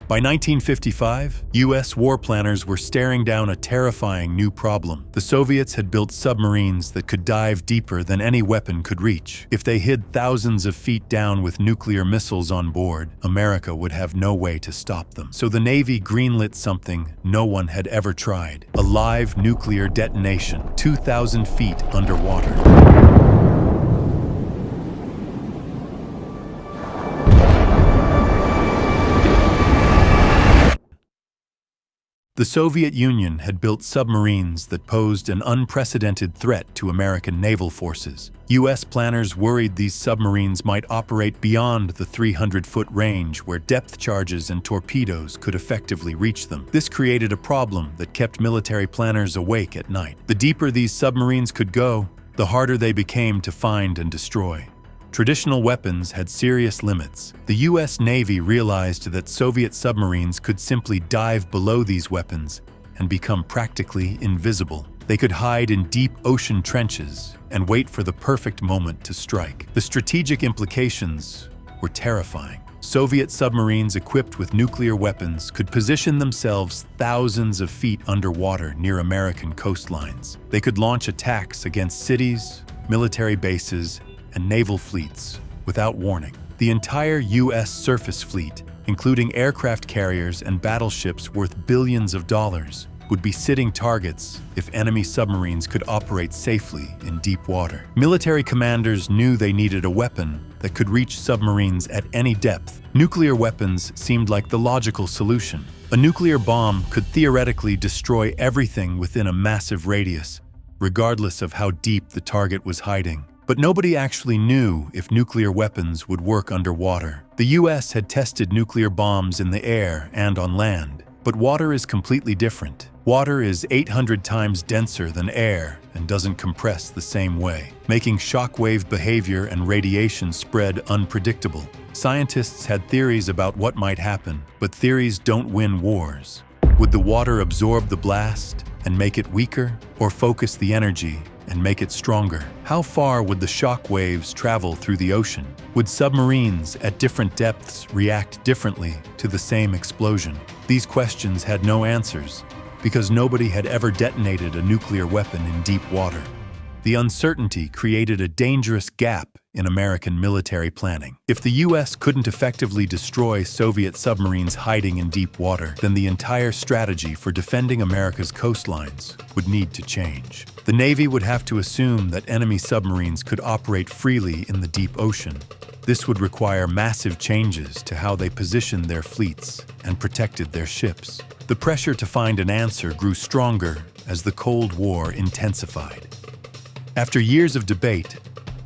By 1955, U.S. war planners were staring down a terrifying new problem. The Soviets had built submarines that could dive deeper than any weapon could reach. If they hid thousands of feet down with nuclear missiles on board, America would have no way to stop them. So the Navy greenlit something no one had ever tried: a live nuclear detonation, 2,000 feet underwater. The Soviet Union had built submarines that posed an unprecedented threat to American naval forces. U.S. planners worried these submarines might operate beyond the 300-foot range where depth charges and torpedoes could effectively reach them. This created a problem that kept military planners awake at night. The deeper these submarines could go, the harder they became to find and destroy. Traditional weapons had serious limits. The U.S. Navy realized that Soviet submarines could simply dive below these weapons and become practically invisible. They could hide in deep ocean trenches and wait for the perfect moment to strike. The strategic implications were terrifying. Soviet submarines equipped with nuclear weapons could position themselves thousands of feet underwater near American coastlines. They could launch attacks against cities, military bases, and naval fleets without warning. The entire U.S. surface fleet, including aircraft carriers and battleships worth billions of dollars, would be sitting targets if enemy submarines could operate safely in deep water. Military commanders knew they needed a weapon that could reach submarines at any depth. Nuclear weapons seemed like the logical solution. A nuclear bomb could theoretically destroy everything within a massive radius, regardless of how deep the target was hiding. But nobody actually knew if nuclear weapons would work underwater. The U.S. had tested nuclear bombs in the air and on land, but water is completely different. Water is 800 times denser than air and doesn't compress the same way, making shockwave behavior and radiation spread unpredictable. Scientists had theories about what might happen, but theories don't win wars. Would the water absorb the blast and make it weaker, or focus the energy and make it stronger? How far would the shock waves travel through the ocean? Would submarines at different depths react differently to the same explosion? These questions had no answers because nobody had ever detonated a nuclear weapon in deep water. The uncertainty created a dangerous gap in American military planning. If the U.S. couldn't effectively destroy Soviet submarines hiding in deep water, then the entire strategy for defending America's coastlines would need to change. The Navy would have to assume that enemy submarines could operate freely in the deep ocean. This would require massive changes to how they positioned their fleets and protected their ships. The pressure to find an answer grew stronger as the Cold War intensified. After years of debate,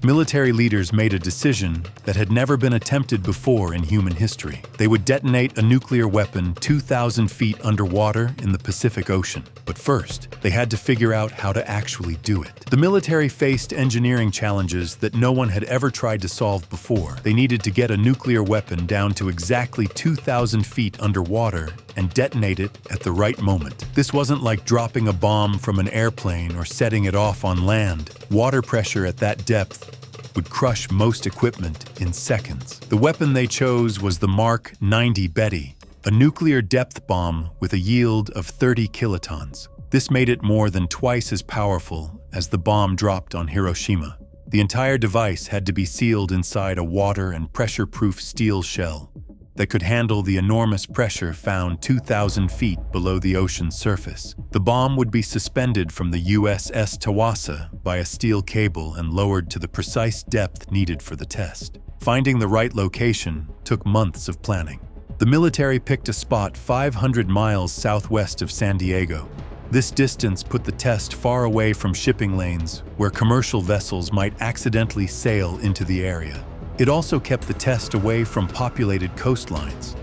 military leaders made a decision that had never been attempted before in human history. They would detonate a nuclear weapon 2,000 feet underwater in the Pacific Ocean. But first, they had to figure out how to actually do it. The military faced engineering challenges that no one had ever tried to solve before. They needed to get a nuclear weapon down to exactly 2,000 feet underwater and detonate it at the right moment. This wasn't like dropping a bomb from an airplane or setting it off on land. Water pressure at that depth would crush most equipment in seconds. The weapon they chose was the Mark 90 Betty, a nuclear depth bomb with a yield of 30 kilotons. This made it more than twice as powerful as the bomb dropped on Hiroshima. The entire device had to be sealed inside a water and pressure-proof steel shell that could handle the enormous pressure found 2,000 feet below the ocean's surface. The bomb would be suspended from the USS Tawasa by a steel cable and lowered to the precise depth needed for the test. Finding the right location took months of planning. The military picked a spot 500 miles southwest of San Diego. This distance put the test far away from shipping lanes where commercial vessels might accidentally sail into the area. It also kept the test away from populated coastlines,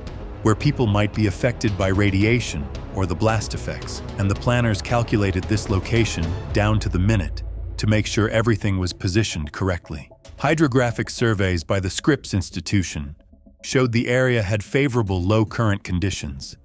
where people might be affected by radiation or the blast effects, and the planners calculated this location down to the minute to make sure everything was positioned correctly. Hydrographic surveys by the Scripps Institution showed the area had favorable low-current conditions,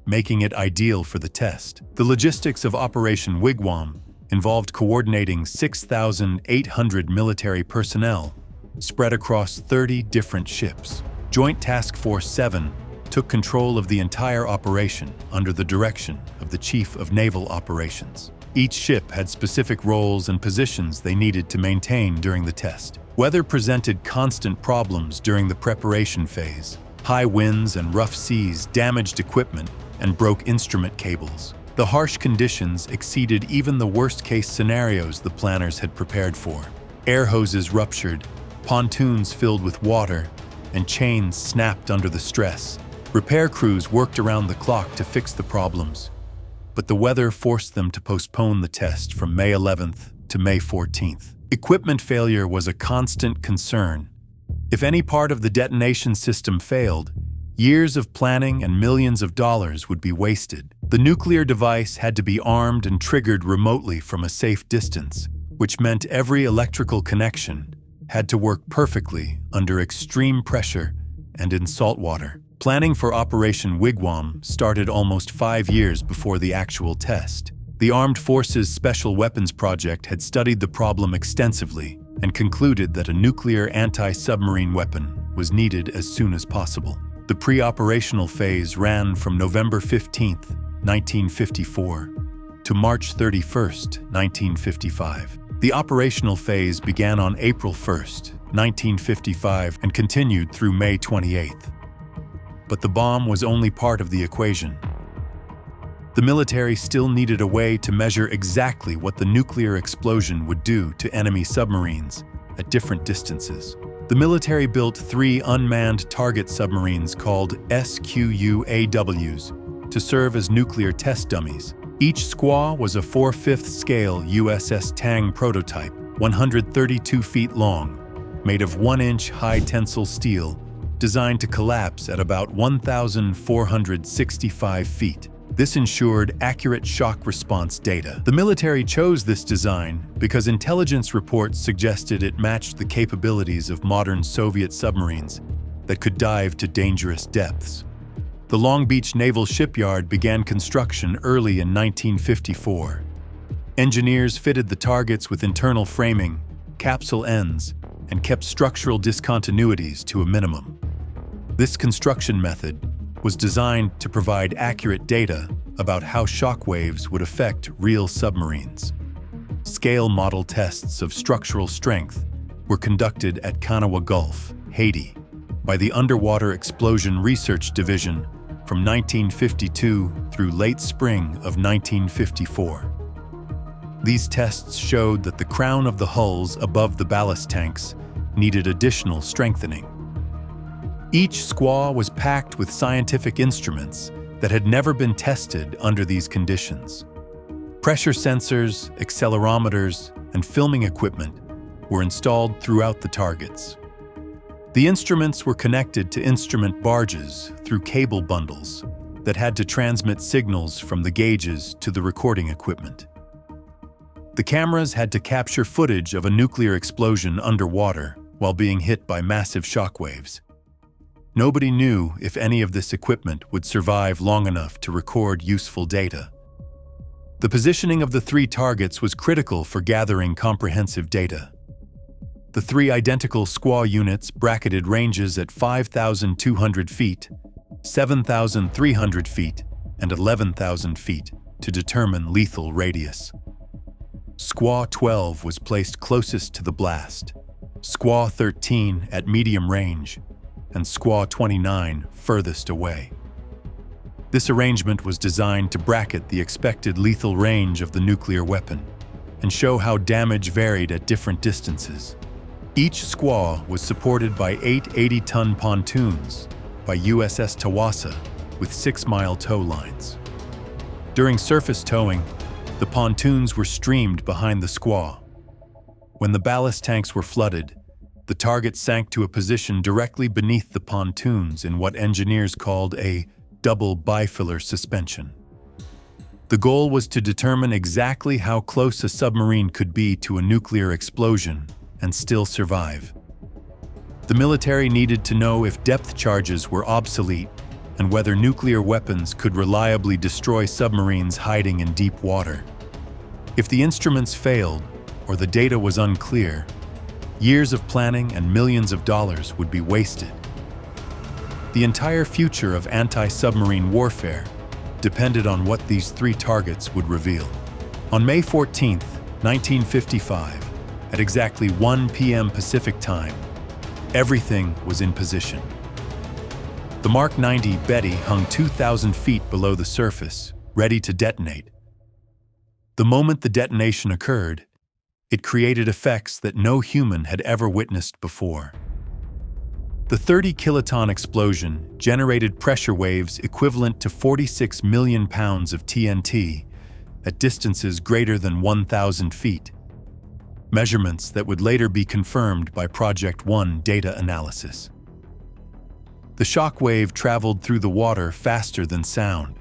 making it ideal for the test. The logistics of Operation Wigwam involved coordinating 6,800 military personnel spread across 30 different ships. Joint Task Force 7 took control of the entire operation under the direction of the Chief of Naval Operations. Each ship had specific roles and positions they needed to maintain during the test. Weather presented constant problems during the preparation phase. High winds and rough seas damaged equipment and broke instrument cables. The harsh conditions exceeded even the worst-case scenarios the planners had prepared for. Air hoses ruptured, pontoons filled with water, and chains snapped under the stress. Repair crews worked around the clock to fix the problems, but the weather forced them to postpone the test from May 11th to May 14th. Equipment failure was a constant concern. If any part of the detonation system failed, years of planning and millions of dollars would be wasted. The nuclear device had to be armed and triggered remotely from a safe distance, which meant every electrical connection had to work perfectly under extreme pressure and in salt water. Planning for Operation Wigwam started almost 5 years before the actual test. The Armed Forces Special Weapons Project had studied the problem extensively and concluded that a nuclear anti-submarine weapon was needed as soon as possible. The pre-operational phase ran from November 15, 1954, to March 31, 1955. The operational phase began on April 1, 1955, and continued through May 28. But the bomb was only part of the equation. The military still needed a way to measure exactly what the nuclear explosion would do to enemy submarines at different distances. The military built 3 unmanned target submarines called SQUAWs to serve as nuclear test dummies. Each squaw was a 4/5 scale USS Tang prototype, 132 feet long, made of 1-inch high tensile steel, designed to collapse at about 1,465 feet. This ensured accurate shock response data. The military chose this design because intelligence reports suggested it matched the capabilities of modern Soviet submarines that could dive to dangerous depths. The Long Beach Naval Shipyard began construction early in 1954. Engineers fitted the targets with internal framing, capsule ends, and kept structural discontinuities to a minimum. This construction method was designed to provide accurate data about how shock waves would affect real submarines. Scale model tests of structural strength were conducted at Kanawha Gulf, Haiti, by the Underwater Explosion Research Division from 1952 through late spring of 1954. These tests showed that the crown of the hulls above the ballast tanks needed additional strengthening. Each squaw was packed with scientific instruments that had never been tested under these conditions. Pressure sensors, accelerometers, and filming equipment were installed throughout the targets. The instruments were connected to instrument barges through cable bundles that had to transmit signals from the gauges to the recording equipment. The cameras had to capture footage of a nuclear explosion underwater while being hit by massive shock waves. Nobody knew if any of this equipment would survive long enough to record useful data. The positioning of the 3 targets was critical for gathering comprehensive data. The 3 identical squaw units bracketed ranges at 5,200 feet, 7,300 feet, and 11,000 feet to determine lethal radius. Squaw 12 was placed closest to the blast, Squaw 13 at medium range, and Squaw 29 furthest away. This arrangement was designed to bracket the expected lethal range of the nuclear weapon and show how damage varied at different distances. Each squaw was supported by 8 80-ton pontoons by USS Tawassa with 6-mile tow lines. During surface towing, the pontoons were streamed behind the squaw. When the ballast tanks were flooded, the target sank to a position directly beneath the pontoons in what engineers called a double bifiller suspension. The goal was to determine exactly how close a submarine could be to a nuclear explosion and still survive. The military needed to know if depth charges were obsolete and whether nuclear weapons could reliably destroy submarines hiding in deep water. If the instruments failed or the data was unclear, years of planning and millions of dollars would be wasted. The entire future of anti-submarine warfare depended on what these three targets would reveal. On May 14, 1955, at exactly 1 p.m. Pacific time, everything was in position. The Mark 90 Betty hung 2,000 feet below the surface, ready to detonate. The moment the detonation occurred, it created effects that no human had ever witnessed before. The 30-kiloton explosion generated pressure waves equivalent to 46 million pounds of TNT at distances greater than 1,000 feet, measurements that would later be confirmed by Project One data analysis. The shock wave traveled through the water faster than sound,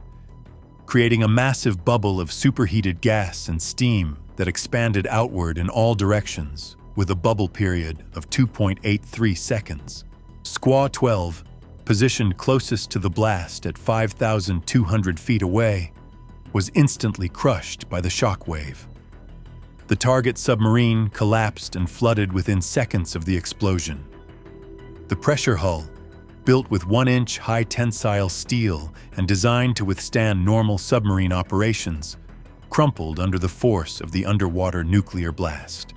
creating a massive bubble of superheated gas and steam that expanded outward in all directions with a bubble period of 2.83 seconds. Squaw 12, positioned closest to the blast at 5,200 feet away, was instantly crushed by the shock wave. The target submarine collapsed and flooded within seconds of the explosion. The pressure hull, built with 1-inch high-tensile steel and designed to withstand normal submarine operations, crumpled under the force of the underwater nuclear blast.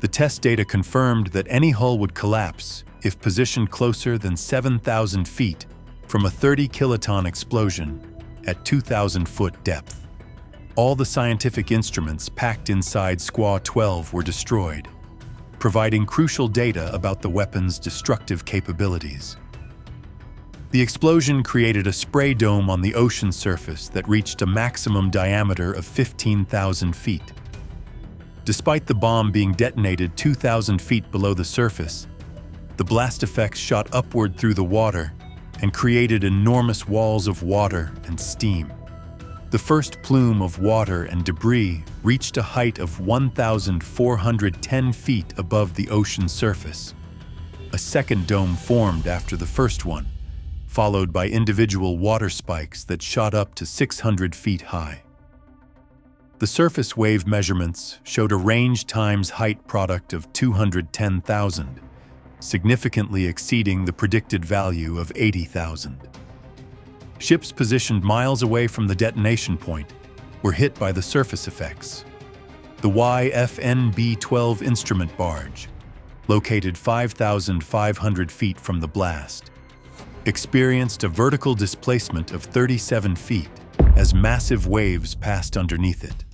The test data confirmed that any hull would collapse if positioned closer than 7,000 feet from a 30-kiloton explosion at 2,000-foot depth. All the scientific instruments packed inside Squaw 12 were destroyed, providing crucial data about the weapon's destructive capabilities. The explosion created a spray dome on the ocean surface that reached a maximum diameter of 15,000 feet. Despite the bomb being detonated 2,000 feet below the surface, the blast effects shot upward through the water and created enormous walls of water and steam. The first plume of water and debris reached a height of 1,410 feet above the ocean surface. A second dome formed after the first one, followed by individual water spikes that shot up to 600 feet high. The surface wave measurements showed a range times height product of 210,000, significantly exceeding the predicted value of 80,000. Ships positioned miles away from the detonation point were hit by the surface effects. The YFNB-12 instrument barge, located 5,500 feet from the blast, experienced a vertical displacement of 37 feet as massive waves passed underneath it.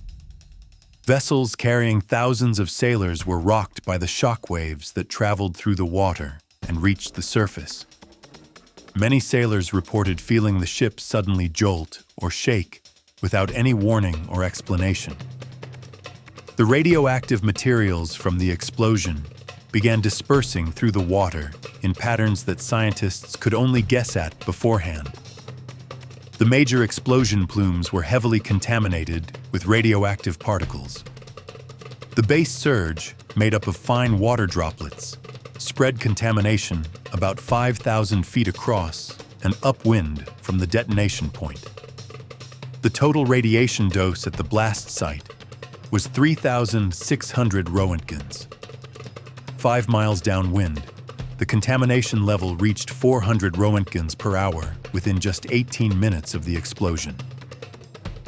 Vessels carrying thousands of sailors were rocked by the shock waves that traveled through the water and reached the surface. Many sailors reported feeling the ship suddenly jolt or shake without any warning or explanation. The radioactive materials from the explosion began dispersing through the water in patterns that scientists could only guess at beforehand. The major explosion plumes were heavily contaminated with radioactive particles. The base surge, made up of fine water droplets, spread contamination about 5,000 feet across and upwind from the detonation point. The total radiation dose at the blast site was 3,600 Roentgens. 5 miles downwind, the contamination level reached 400 Roentgens per hour within just 18 minutes of the explosion.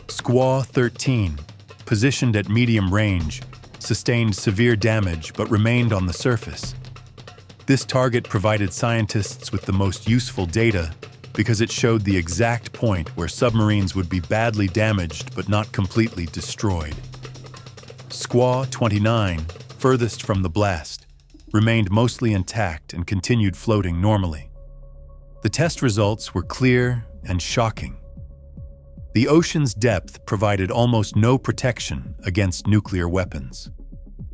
Squaw 13, positioned at medium range, sustained severe damage but remained on the surface. This target provided scientists with the most useful data because it showed the exact point where submarines would be badly damaged but not completely destroyed. Squaw 29, furthest from the blast, remained mostly intact and continued floating normally. The test results were clear and shocking. The ocean's depth provided almost no protection against nuclear weapons.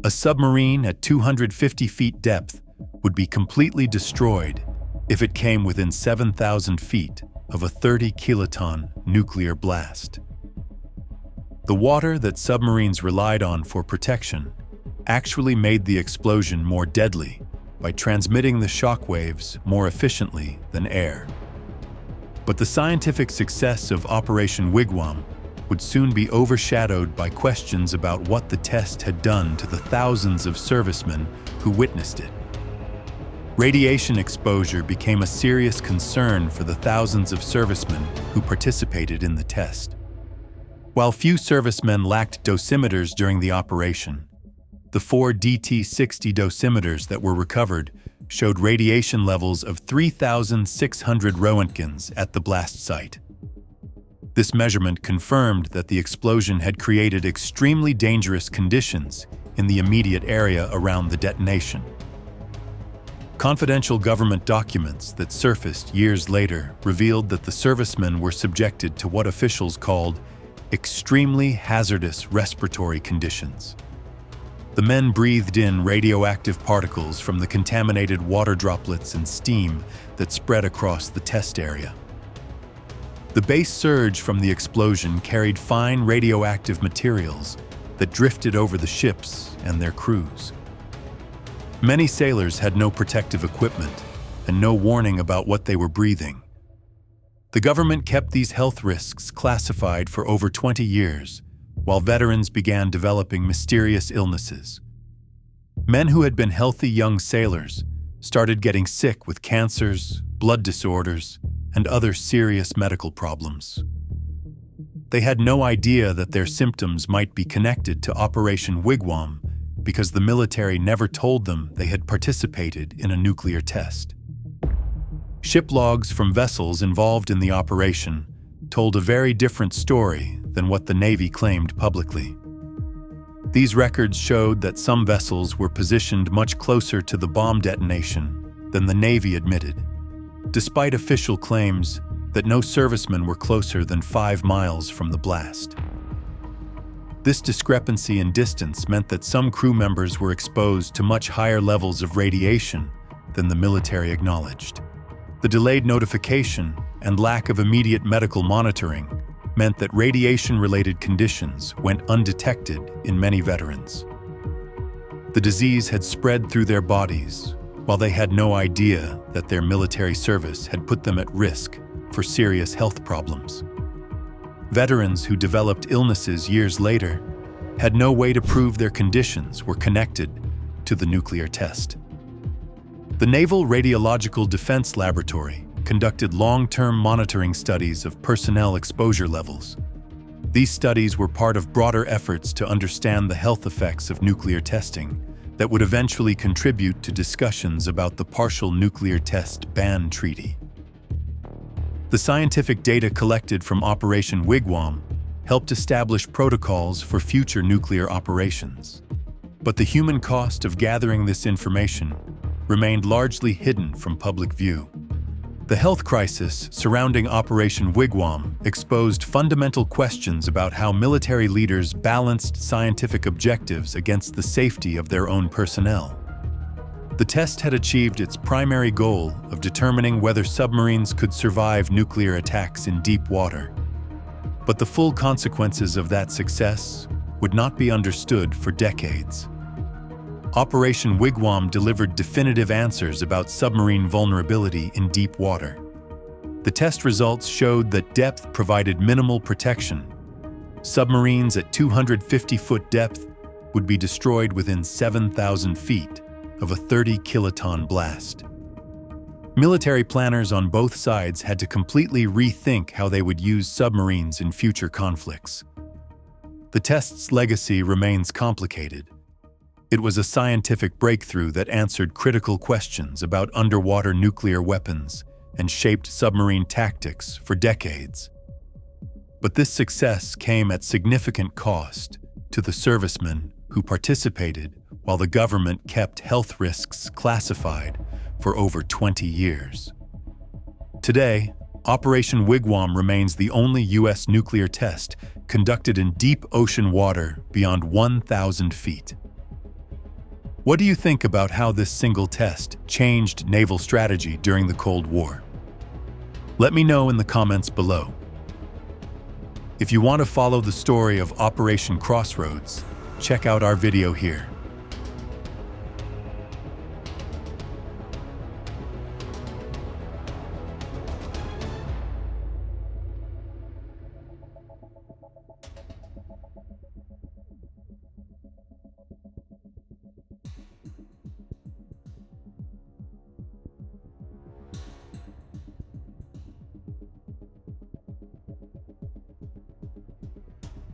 A submarine at 250 feet depth would be completely destroyed if it came within 7,000 feet of a 30-kiloton nuclear blast. The water that submarines relied on for protection actually made the explosion more deadly by transmitting the shock waves more efficiently than air. But the scientific success of Operation Wigwam would soon be overshadowed by questions about what the test had done to the thousands of servicemen who witnessed it. Radiation exposure became a serious concern for the thousands of servicemen who participated in the test. While few servicemen lacked dosimeters during the operation, the 4 DT-60 dosimeters that were recovered showed radiation levels of 3,600 roentgens at the blast site. This measurement confirmed that the explosion had created extremely dangerous conditions in the immediate area around the detonation. Confidential government documents that surfaced years later revealed that the servicemen were subjected to what officials called extremely hazardous respiratory conditions. The men breathed in radioactive particles from the contaminated water droplets and steam that spread across the test area. The base surge from the explosion carried fine radioactive materials that drifted over the ships and their crews. Many sailors had no protective equipment and no warning about what they were breathing. The government kept these health risks classified for over 20 years, while veterans began developing mysterious illnesses. Men who had been healthy young sailors started getting sick with cancers, blood disorders, and other serious medical problems. They had no idea that their symptoms might be connected to Operation Wigwam because the military never told them they had participated in a nuclear test. Ship logs from vessels involved in the operation told a very different story than what the Navy claimed publicly. These records showed that some vessels were positioned much closer to the bomb detonation than the Navy admitted, despite official claims that no servicemen were closer than 5 miles from the blast. This discrepancy in distance meant that some crew members were exposed to much higher levels of radiation than the military acknowledged. The delayed notification and lack of immediate medical monitoring meant that radiation-related conditions went undetected in many veterans. The disease had spread through their bodies, while they had no idea that their military service had put them at risk for serious health problems. Veterans who developed illnesses years later had no way to prove their conditions were connected to the nuclear test. The Naval Radiological Defense Laboratory conducted long-term monitoring studies of personnel exposure levels. These studies were part of broader efforts to understand the health effects of nuclear testing that would eventually contribute to discussions about the Partial Nuclear Test Ban Treaty. The scientific data collected from Operation Wigwam helped establish protocols for future nuclear operations. But the human cost of gathering this information remained largely hidden from public view. The health crisis surrounding Operation Wigwam exposed fundamental questions about how military leaders balanced scientific objectives against the safety of their own personnel. The test had achieved its primary goal of determining whether submarines could survive nuclear attacks in deep water. But the full consequences of that success would not be understood for decades. Operation Wigwam delivered definitive answers about submarine vulnerability in deep water. The test results showed that depth provided minimal protection. Submarines at 250-foot depth would be destroyed within 7,000 feet of a 30-kiloton blast. Military planners on both sides had to completely rethink how they would use submarines in future conflicts. The test's legacy remains complicated. It was a scientific breakthrough that answered critical questions about underwater nuclear weapons and shaped submarine tactics for decades. But this success came at significant cost to the servicemen who participated while the government kept health risks classified for over 20 years. Today, Operation Wigwam remains the only U.S. nuclear test conducted in deep ocean water beyond 1,000 feet. What do you think about how this single test changed naval strategy during the Cold War? Let me know in the comments below. If you want to follow the story of Operation Crossroads, check out our video here.